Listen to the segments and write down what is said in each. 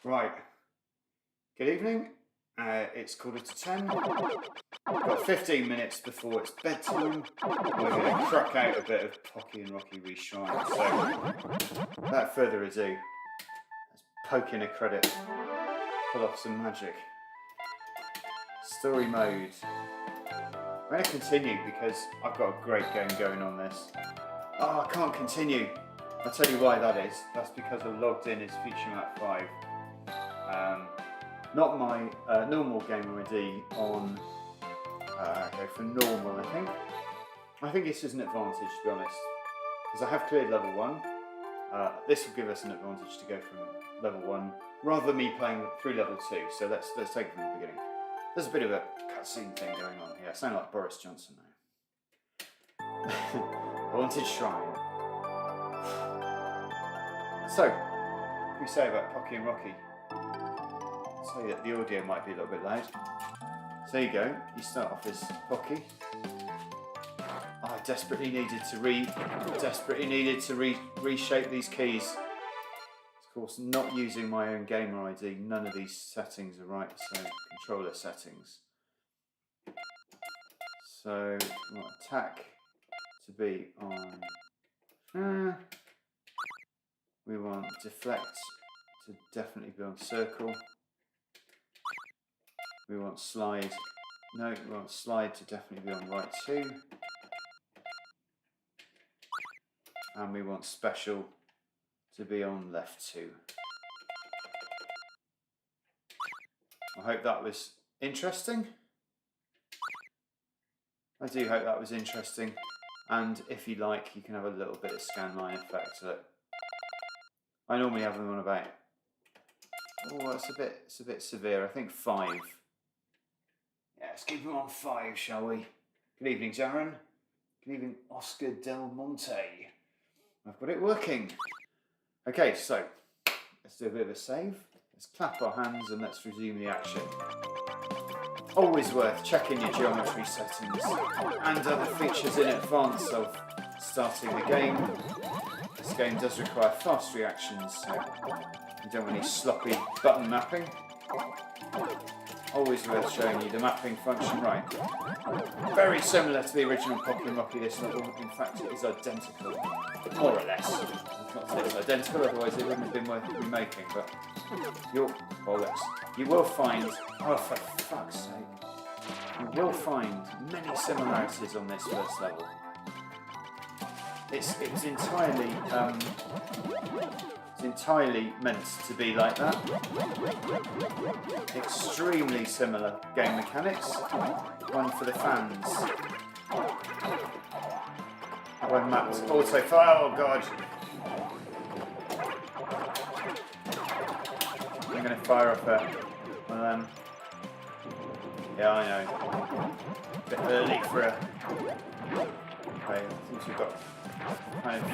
Right. Good evening. It's 10:15. We've got 15 minutes before it's bedtime. We're going to crack out a bit of Pocky and Rocky Reshrined. So, without further ado, let's poke in a credit, pull off some magic. Story mode. I'm going to continue because I've got a great game going on this. Oh, I can't continue. I'll tell you why that is. That's because I logged in as feature map 5. Not my normal game ID on, go for normal I think. I think this is an advantage to be honest, because I have cleared level 1. This will give us an advantage to go from level 1, rather than me playing through level 2, so let's take it from the beginning. There's a bit of a cutscene thing going on here, I sound like Boris Johnson now. Haunted Shrine. So, what can we say about Pocky and Rocky? Say that the audio might be a little bit loud. So there you go, you start off as Pocky. I desperately needed to reshape these keys. Of course, not using my own gamer ID, none of these settings are right, so controller settings. So we want attack to be on, we want deflect to definitely be on circle. We want slide, no, we want slide to definitely be on right 2. And we want special to be on left 2. I hope that was interesting. I do hope that was interesting. And if you like, you can have a little bit of scanline effect to it. I normally have them on about, oh, it's a bit severe. I think 5. Yeah, let's keep them on 5, shall we? Good evening, Darren. Good evening, Oscar Del Monte. I've got it working. Okay, so let's do a bit of a save. Let's clap our hands and let's resume the action. Always worth checking your geometry settings and other features in advance of starting the game. This game does require fast reactions, so you don't want any sloppy button mapping. Always worth showing you the mapping function right. Very similar to the original Pocky and Rocky this level, in fact it is identical, more or less. Not that it's identical, otherwise it wouldn't have been worth remaking, but you'll, bollocks, you will find, oh for fuck's sake, you will find many similarities on this first level. It's entirely meant to be like that. Extremely similar game mechanics. One for the fans. One mapped auto fire. Oh god! I'm going to fire off one of them. Yeah, I know. A bit early for a. Okay, since we've got kind of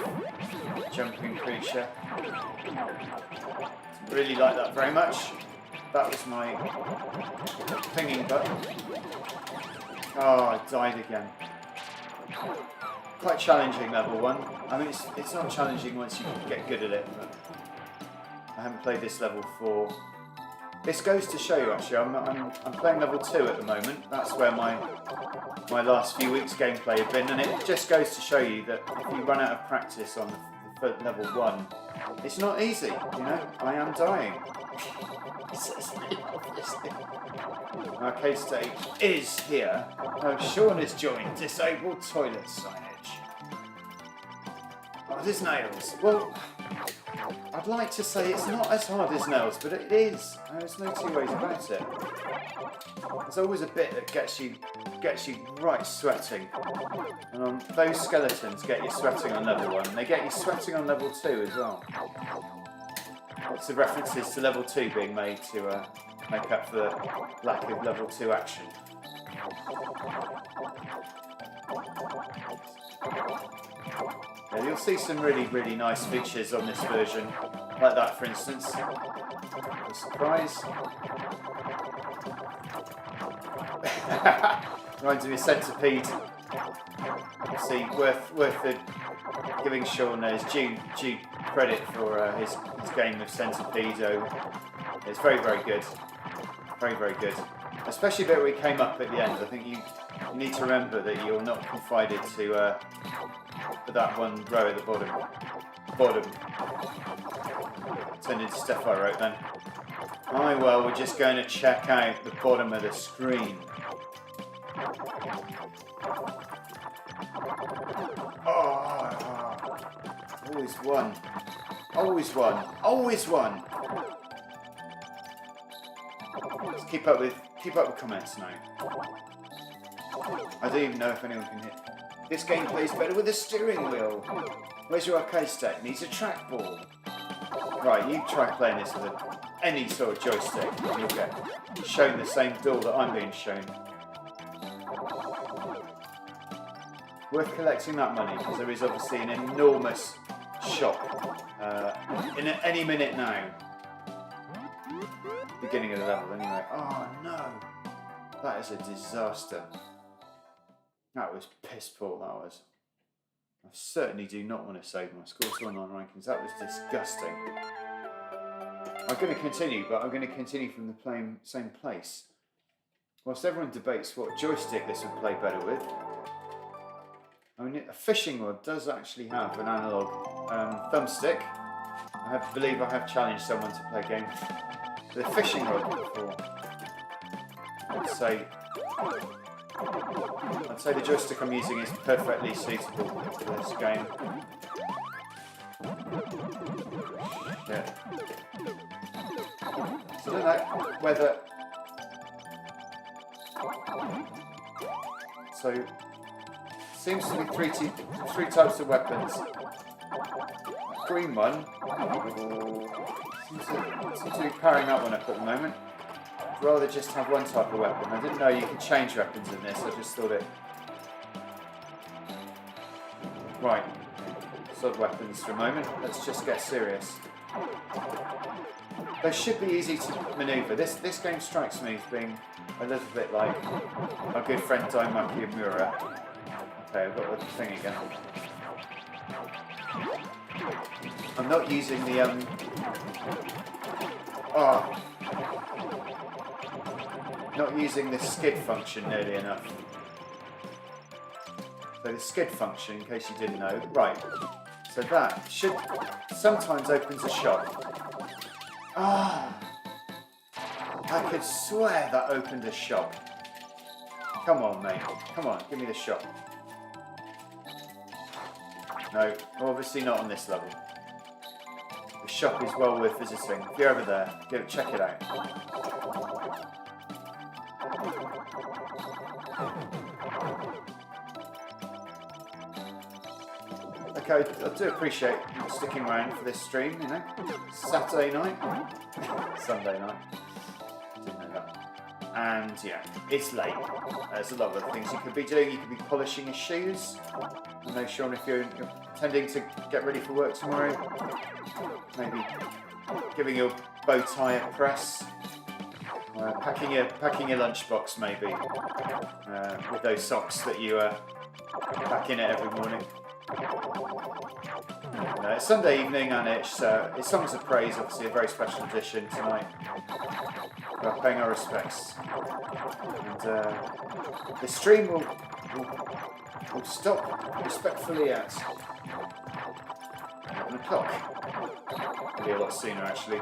jumping creature. Really like that very much. That was my pinging button. Oh, I died again. Quite challenging level 1. I mean, it's not challenging once you get good at it, but I haven't played this level for. This goes to show you actually, I'm playing level 2 at the moment. That's where my last few weeks gameplay have been, and it just goes to show you that if you run out of practice on the level 1, it's not easy, you know. I am dying. Arcade stage is here. Oh, Sean has joined. Disabled toilet signage. Hard as nails. Well, I'd like to say it's not as hard as nails, but it is. There's no two ways about it. There's always a bit that gets you right sweating. And those skeletons get you sweating on level 1. They get you sweating on level 2 as well. Lots of references to level 2 being made to make up for the lack of level 2 action. Yeah, you'll see some really, really nice features on this version, like that for instance. A surprise. Reminds me of Centipede. See, worth the giving Sean his due credit for his game of Centipedo. It's very, very good. Very, very good. Especially the bit where he came up at the end. I think you need to remember that you're not confined to that one row at the bottom. Turned into stuff I wrote then. Aye, well, we're just going to check out the bottom of the screen. Oh, always one. Always one. Always one. Let's keep up with comments now. I don't even know if anyone can hit. This game plays better with a steering wheel. Where's your arcade stick? Needs a trackball. Right, you try playing this with any sort of joystick and you'll get shown the same door that I'm being shown. Worth collecting that money because there is obviously an enormous shop in any minute now. Beginning of the level anyway. Oh no, that is a disaster. That was piss poor, that was. I certainly do not want to save my scores to online rankings. That was disgusting. I'm going to continue, but I'm going to continue from the same place. Whilst everyone debates what joystick this would play better with, I mean, a fishing rod does actually have an analog thumbstick. I believe I have challenged someone to play a game with a fishing rod before. I'd say the joystick I'm using is perfectly suitable for this game. Yeah. So I don't know whether... So, seems to be three types of weapons. Green one seems to be powering that one up at the moment. I'd rather just have one type of weapon. I didn't know you could change weapons in this, I just thought it... Right, sod weapons for a moment, let's just get serious. They should be easy to manoeuvre. This game strikes me as being a little bit like my good friend Daimaki Amura. Okay, I've got the thing again. I'm not using the not using the skid function nearly enough. So the skid function, in case you didn't know, right. So that should sometimes opens a shop. I could swear that opened a shop. Come on, mate. Come on, give me the shop. No, obviously not on this level. The shop is well worth visiting. If you're over there, check it out. Okay, I do appreciate you sticking around for this stream, you know. Saturday night. Sunday night. Didn't know that. And yeah, it's late. There's a lot of other things you could be doing. You could be polishing your shoes. I know, Sean, if you're intending to get ready for work tomorrow, maybe giving your bow tie a press, packing your lunchbox maybe, with those socks that you pack in it every morning. It's Sunday evening and it's Songs of Praise, obviously a very special edition tonight. We're paying our respects. And the stream will stop respectfully at 11 o'clock. It'll be a lot sooner actually.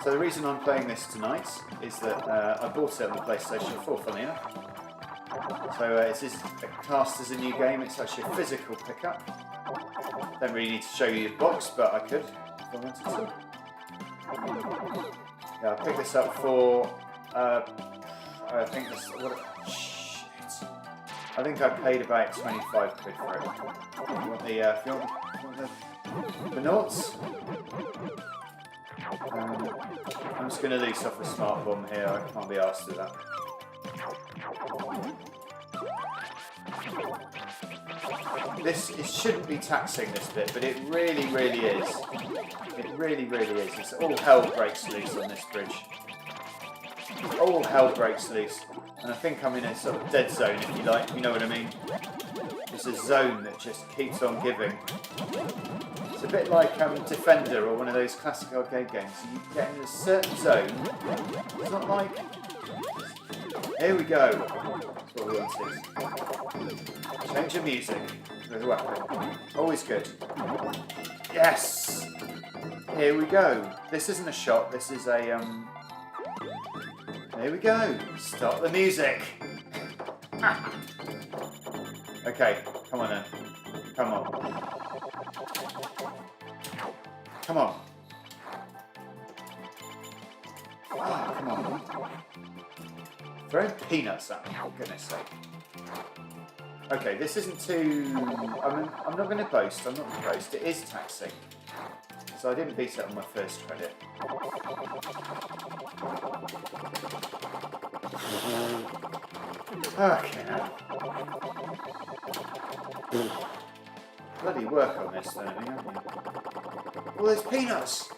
So the reason I'm playing this tonight is that I bought it on the PlayStation 4, funny enough. So it is classed as a new game. It's actually a physical pickup. Don't really need to show you the box, but I could if I wanted to. Yeah, I picked this up for I think this. Shit! I think I paid about 25 quid for it. You want the? If you want the noughts? I'm just going to loose off a smart bomb here. I can't be asked to do that. It shouldn't be taxing this bit, but it really, really is. It really, really is. It's all hell breaks loose on this bridge. all hell breaks loose. And I think I'm in a sort of dead zone, if you like, you know what I mean? It's a zone that just keeps on giving. It's a bit like Defender or one of those classic arcade games. You get in a certain zone. It's not like... Here we go. That's what we wanted. Change of music with a weapon. Always good. Yes! Here we go. This isn't a shot, this is a... Here we go. Stop the music. Okay, come on then. Come on. Come on. Oh, come on. Throw peanuts at me, for goodness sake. Okay, this isn't too... I'm not going to boast, I'm not going to boast. It is taxing. So I didn't beat it on my first credit. Okay, now. Bloody work on this, don't we? Well, there's peanuts!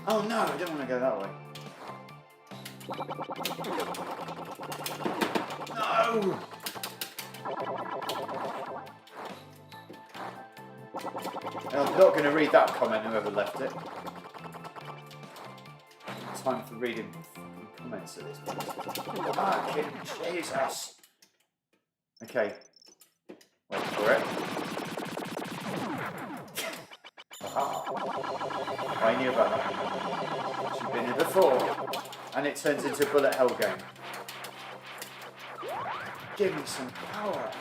Oh no, I don't want to go that way. No! I'm not going to read that comment, whoever left it. Time for reading comments at this point. Fucking Jesus! Okay. Wait for it. I knew about that. She's been here before. And it turns into a bullet hell game. Give me some power.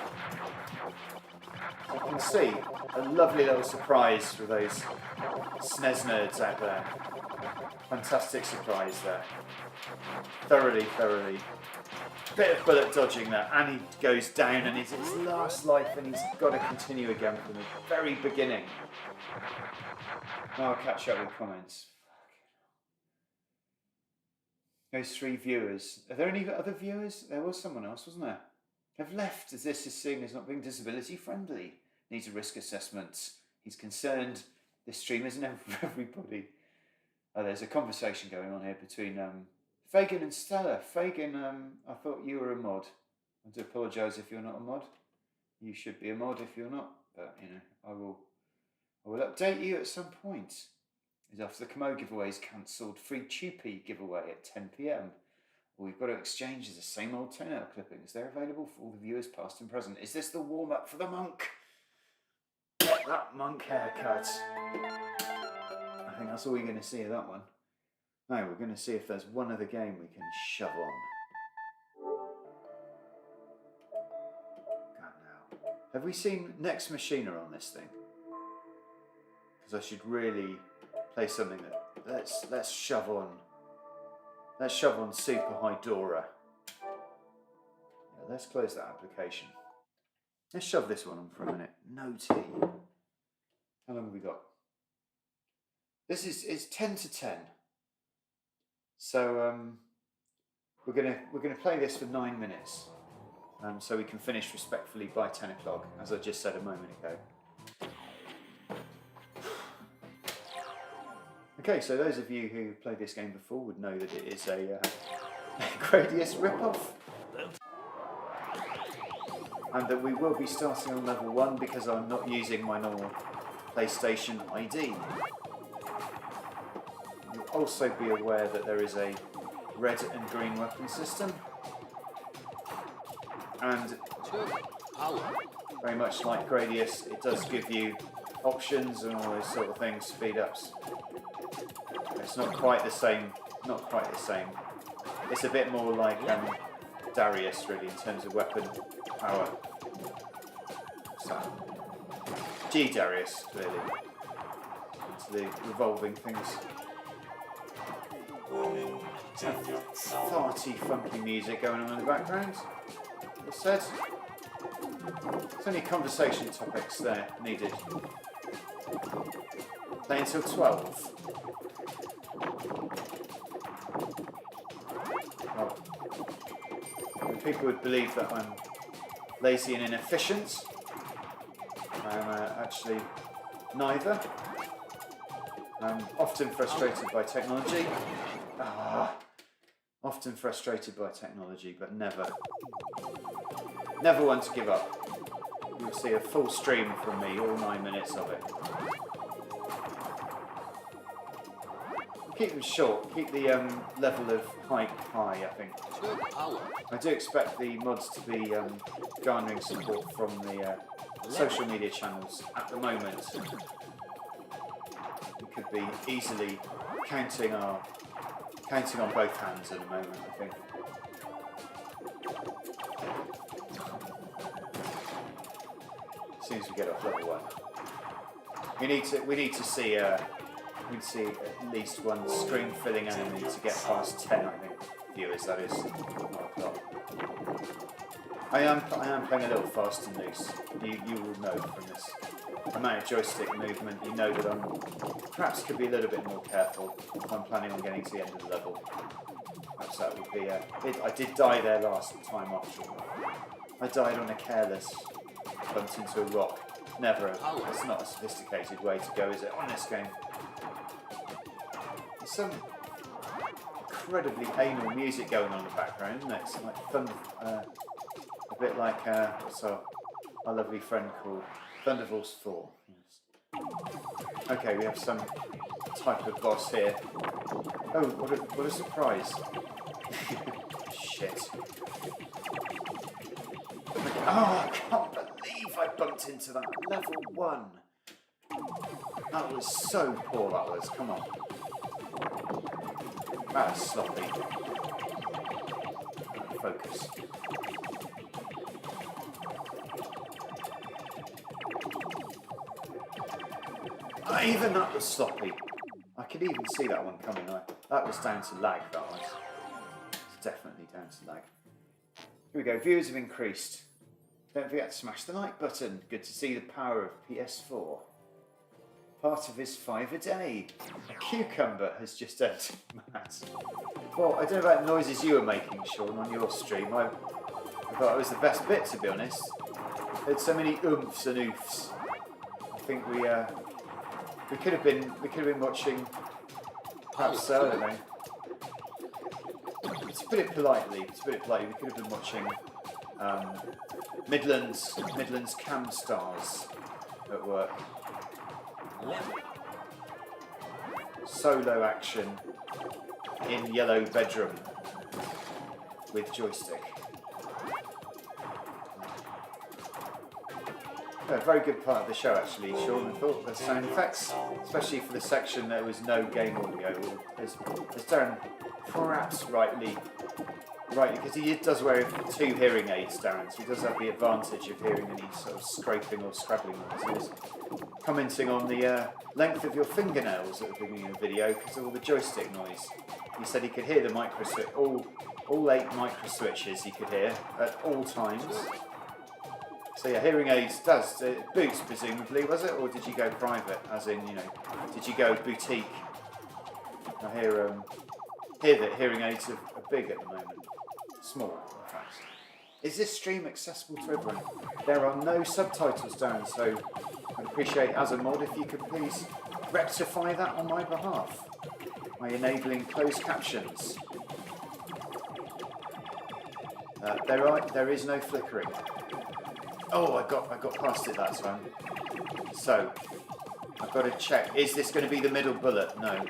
You can see a lovely little surprise for those SNES nerds out there. Fantastic surprise there. Thoroughly. Bit of bullet dodging there, and he goes down and it's his last life and he's got to continue again from the very beginning. I'll catch up with comments. Those 3 viewers. Are there any other viewers? There was someone else, wasn't there? Have left as this is seen as not being disability friendly. Needs a risk assessment. He's concerned this stream isn't for everybody. Oh, there's a conversation going on here between Fagin and Stella. Fagin, I thought you were a mod. I do apologise if you're not a mod. You should be a mod if you're not. But you know, I will update you at some point. Is after the Camo giveaway is cancelled. Free Tupi giveaway at 10 PM. All we've got to exchange is the same old toenail clippings. They're available for all the viewers past and present. Is this the warm up for the monk? Get that monk haircut. I think that's all we're going to see of that one. Now we're going to see if there's one other game we can shove on. God no. Have we seen Next Machina on this thing? Because I should really play something that let's shove on. Let's shove on Super Hydora. Yeah, let's close that application. Let's shove this one on for a minute. No tea. How long have we got? This is 10 to 10. So we're gonna play this for 9 minutes, so we can finish respectfully by 10 o'clock, as I just said a moment ago. Okay, so those of you who played this game before would know that it is a Gradius rip-off, and that we will be starting on level 1 because I'm not using my normal PlayStation ID. You'll also be aware that there is a red and green weapon system, and very much like Gradius, it does give you options and all those sort of things, speed ups. It's not quite the same, It's a bit more like Darius really in terms of weapon power. So, G Darius clearly. It's the revolving things. Farty, funky music going on in the background. As said, there's only conversation topics there needed. Play until 12. Well, people would believe that I'm lazy and inefficient. I am actually neither. I'm often frustrated by technology. Often frustrated by technology, but never one to give up. You'll see a full stream from me, all 9 minutes of it. Keep them short, keep the level of hype high, I think. I do expect the mods to be garnering support from the social media channels at the moment. We could be easily counting on both hands at the moment, I think. As soon as we get off level 1. We need to see we'd see at least one screen filling enemy to get past 10, I think, viewers, that is. I am playing a little fast and loose. You will know from this amount of joystick movement, you know that I'm perhaps could be a little bit more careful if I'm planning on getting to the end of the level. Perhaps that would be I did die there last time after all. I died on a careless, bumped into a rock. Never. It's not a sophisticated way to go, is it, on this game? There's some incredibly anal music going on in the background, isn't it? It's like fun, a bit like what's our lovely friend called Thunderbolts 4. Yes. Okay, we have some type of boss here. Oh, what a surprise! Shit! Oh, I can't believe I bumped into that level 1. That was so poor. That was. Come on. That's sloppy. Focus. Even that was sloppy. I could even see that one coming. That was down to lag, that was. It's definitely down to lag. Here we go. Viewers have increased. Don't forget to smash the like button. Good to see the power of PS4. Part of his 5 a day. A cucumber has just entered Matt. Well, I don't know about noises you were making, Sean, on your stream. I thought it was the best bit, to be honest. There's so many oomphs and oofs. I think we could have been watching. Perhaps I don't know. To put it politely, we could have been watching Midlands Cam Stars at work. Solo action in yellow bedroom with joystick. A very good part of the show, actually, Sean. I thought the sound effects, especially for the section there was no game audio, as Darren perhaps rightly, because he does wear 2 hearing aids, Darren, so he does have the advantage of hearing any sort of scraping or scrabbling noises. Commenting on the length of your fingernails at the beginning of the video because of all the joystick noise. He said he could hear the micro switch, all 8 micro switches he could hear at all times. So yeah, hearing aids does Boots presumably, was it, or did you go private? As in, you know, did you go boutique? I hear that hearing aids are big at the moment. Small, in fact. Is this stream accessible to everyone? There are no subtitles, Darren, so I'd appreciate, as a mod, if you could please rectify that on my behalf by enabling closed captions. There is no flickering. Oh, I got past it that time. So I've got to check. Is this going to be the middle bullet? No.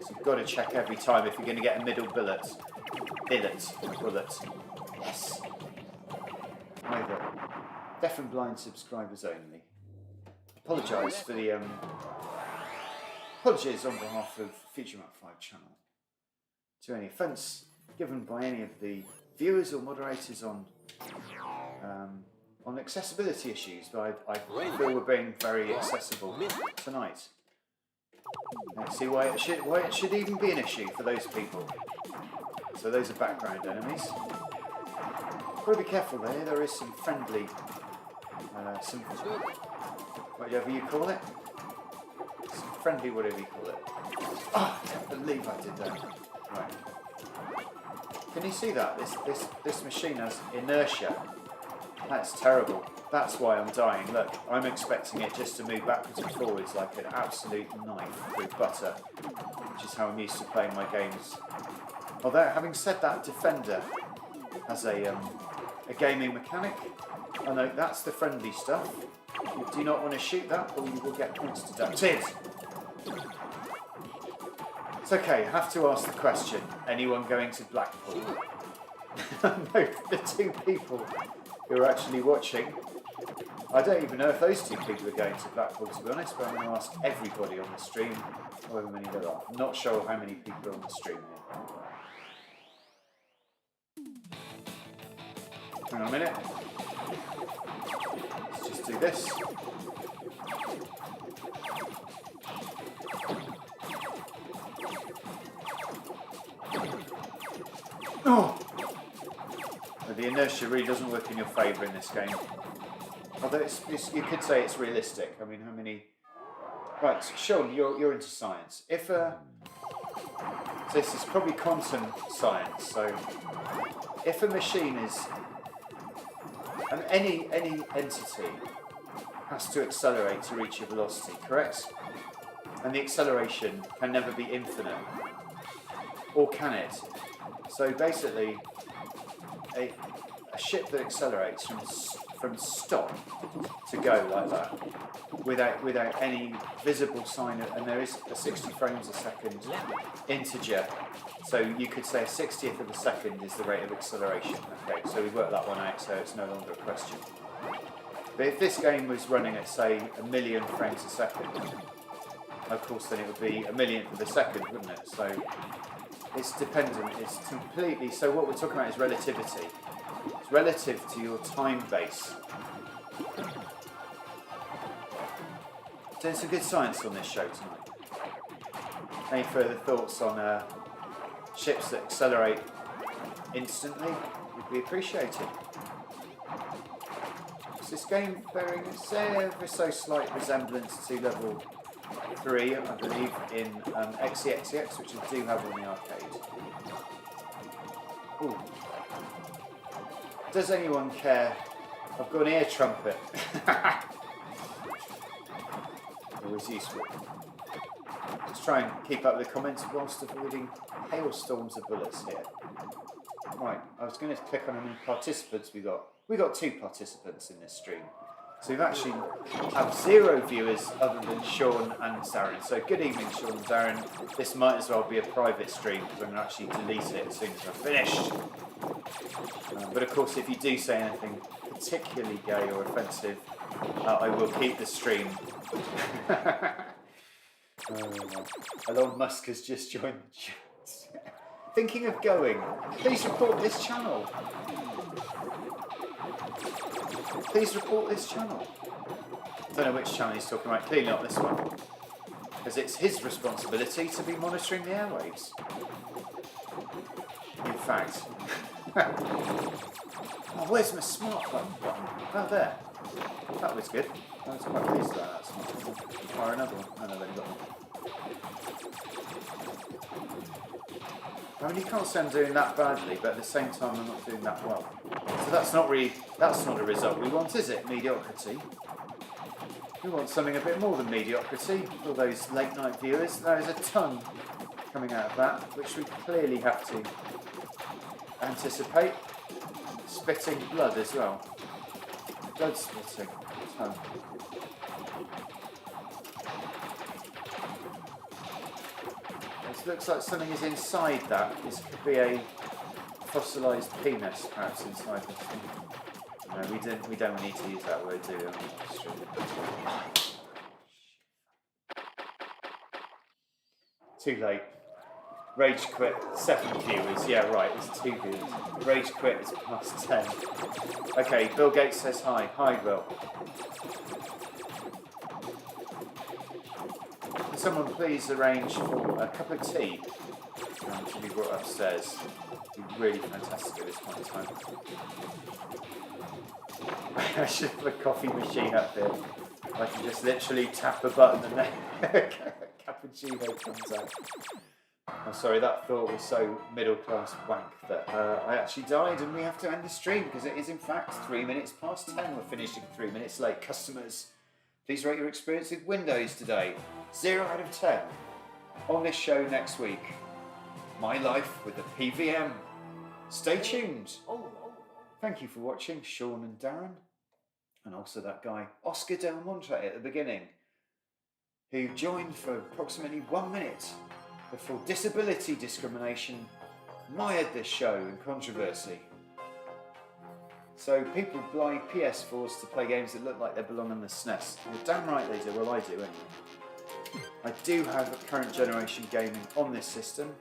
So you've got to check every time if you're going to get a middle bullet. Bullet. Yes. Over. Deaf and blind subscribers only. Apologise for the apologies on behalf of Future Map 5 channel to any offence given by any of the viewers or moderators on accessibility issues, but I feel we're being very accessible tonight. Let's see why it should even be an issue for those people. So those are background enemies. Got to be careful there. There is some friendly, whatever you call it. Some friendly, whatever you call it. Oh, I can't believe I did that. Right. Can you see that? This machine has inertia. That's terrible. That's why I'm dying. Look, I'm expecting it just to move backwards and forwards like an absolute knife through butter, which is how I'm used to playing my games Although, having said that, Defender has a gaming mechanic. I know that's the friendly stuff. You do not want to shoot that or you will get points deducted. It's okay, I have to ask the question. Anyone going to Blackpool? No, the two people who are actually watching. I don't even know if those two people are going to Blackpool, to be honest, but I'm going to ask everybody on the stream however many there are. I'm not sure how many people are on the stream here. Hang on a minute. Let's just do this. Oh! But the inertia really doesn't work in your favour in this game. Although you could say it's realistic. I mean, how many... Right, Sean, you're into science. If so this is probably quantum science, so if a machine is... And any entity has to accelerate to reach a velocity, correct? And the acceleration can never be infinite. Or can it? So basically, a ship that accelerates from stop to go like that, without any visible sign of, and there is a 60 frames a second integer, so you could say a 60th of a second is the rate of acceleration. Okay, so we worked that one out, so it's no longer a question. But if this game was running at, say, 1,000,000 frames a second, of course then it would be 1,000,000th of a second, wouldn't it? So it's dependent, it's completely, so what we're talking about is relativity. It's relative to your time base. Doing some good science on this show tonight. Any further thoughts on ships that accelerate instantly would be appreciated. Is this game bearing ever so slight resemblance to level 3, I believe, in XEXEX, which I do have on the arcade. Ooh. Does anyone care? I've got an ear trumpet. Always useful. Just try and keep up with the comments whilst avoiding hailstorms of bullets here. Right, I was going to click on how many participants we got. We got 2 participants in this stream. So we've actually have 0 viewers other than Sean and Darren. So good evening, Sean and Darren. This might as well be a private stream because I'm going to actually delete it as soon as I'm finished. But of course, if you do say anything particularly gay or offensive, I will keep the stream. Elon Musk has just joined the chat. Thinking of going? Please report this channel. Please report this channel. I don't know which channel he's talking about. Clearly not this one. Because it's his responsibility to be monitoring the airwaves. In fact. Oh, where's my smart button? Oh, there. That was good. I was quite pleased about that smart button. Or another one. Oh, no, I've only got one. I mean, you can't say I'm doing that badly, but at the same time I'm not doing that well. So that's not a result we want, is it? Mediocrity. We want something a bit more than mediocrity for those late night viewers. There is a ton coming out of that, which we clearly have to anticipate. Spitting blood as well. Blood spitting. A ton. It looks like something is inside that. This could be a fossilised penis, perhaps, inside this thing. No, we don't need to use that word, do we? Too late. Rage quit, 7 viewers. Yeah, right, it's 2 viewers. Rage quit is past 10. Okay, Bill Gates says hi. Hi, Bill. Can someone please arrange for a cup of tea to be brought upstairs? It'd be really fantastic at this point in time. I should have a coffee machine up here. I can just literally tap a button and then a cappuccino comes out. I'm sorry, that thought was so middle-class wank that I actually died and we have to end the stream because it is in fact 3 minutes past 10. We're finishing 3 minutes late. Customers, please rate your experience with Windows today. 0 out of 10. On this show next week, My Life with the PVM. Stay tuned. Thank you for watching, Sean and Darren. And also that guy, Oscar Del Monte, at the beginning, who joined for approximately 1 minute before disability discrimination mired this show in controversy. So people buy PS4s to play games that look like they belong on the SNES. You're damn right they do, well I do anyway. I do have current generation gaming on this system,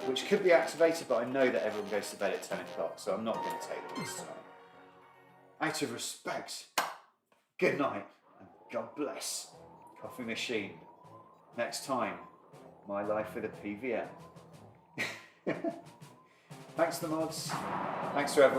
which could be activated, but I know that everyone goes to bed at 10 o'clock, so I'm not going to take them this time. Out of respect, good night, and God bless. Coffee Machine. Next time, My Life with a PVM. Thanks to the mods. Thanks to everyone.